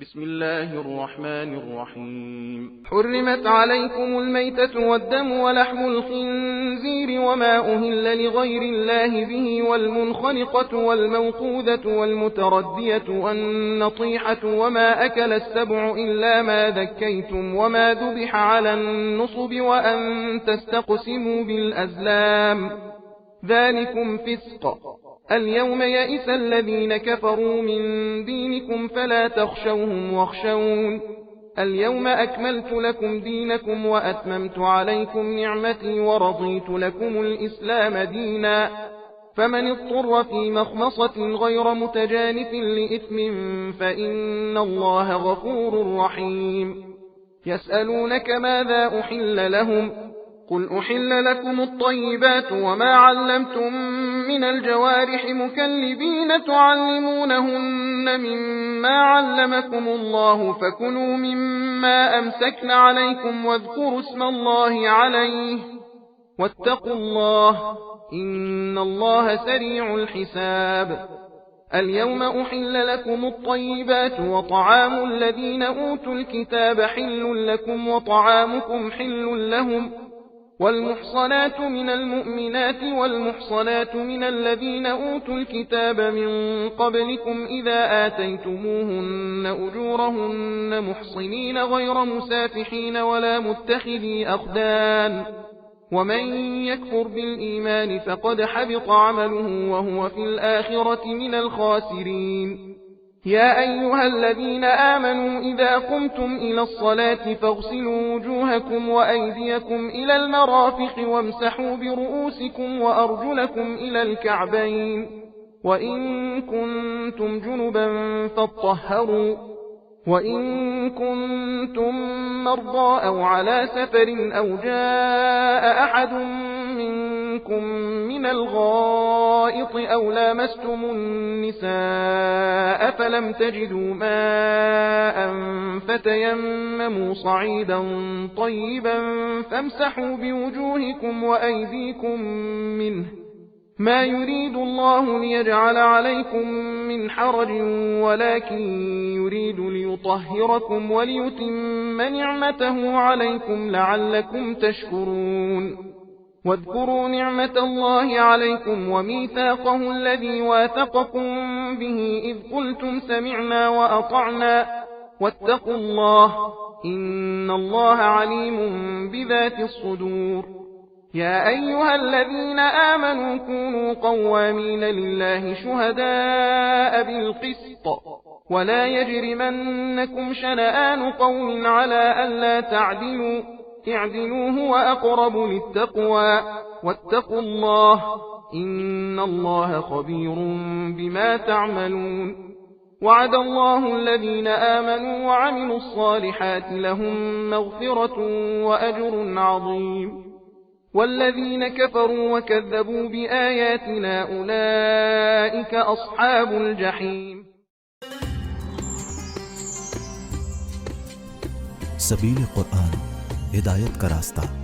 بسم الله الرحمن الرحيم. حرمت عليكم الميتة والدم ولحم الخنزير وما أهل لغير الله به والمنخنقة والموقوذة والمتردية والنطيحة وما أكل السبع إلا ما ذكيتم وما ذبح على النصب وأن تستقسموا بالأزلام ذلكم فسق. اليوم يئس الذين كفروا من دينكم فلا تخشوهم واخشون. اليوم أكملت لكم دينكم وأتممت عليكم نعمتي ورضيت لكم الإسلام دينا. فمن اضطر في مخمصة غير متجانف لإثم فإن الله غفور رحيم. يسألونك ماذا أحل لهم قل أحل لكم الطيبات وما علمتم من الجوارح مكلبين تعلمونهن مما علمكم الله فكلوا مما أمسكن عليكم واذكروا اسم الله عليه واتقوا الله إن الله سريع الحساب. اليوم أحل لكم الطيبات وطعام الذين أوتوا الكتاب حل لكم وطعامكم حل لهم والمحصنات من المؤمنات والمحصنات من الذين أوتوا الكتاب من قبلكم إذا آتيتموهن أجورهن محصنين غير مسافحين ولا متخذي أخدان ومن يكفر بالإيمان فقد حبط عمله وهو في الآخرة من الخاسرين. يا أيها الذين آمنوا إذا قمتم إلى الصلاة فاغسلوا وجوهكم وأيديكم إلى المرافق وامسحوا برؤوسكم وأرجلكم إلى الكعبين وإن كنتم جنبا فاطهروا وإن كنتم مرضى أو على سفر أو جاء أحد منكم من الغائط أو لامستم النساء فلم تجدوا ماء فتيمموا صعيدا طيبا فامسحوا بوجوهكم وأيديكم منه ما يريد الله ليجعل عليكم من حرج ولكن يريد ليطهركم وليتم نعمته عليكم لعلكم تشكرون. واذكروا نعمة الله عليكم وميثاقه الذي واثقكم به إذ قلتم سمعنا وأطعنا واتقوا الله إن الله عليم بذات الصدور. يا أيها الذين آمنوا كونوا قوامين لله شهداء بالقسط ولا يجرمنكم شنآن قوم على ألا تعدلوا اعدلوا هو أقرب للتقوى واتقوا الله إن الله خبير بما تعملون. وعد الله الذين آمنوا وعملوا الصالحات لهم مغفرة وأجر عظيم. والذين كفروا وكذبوا بآياتنا أولئك أصحاب الجحيم. सबील कुरान हिदायत का रास्ता।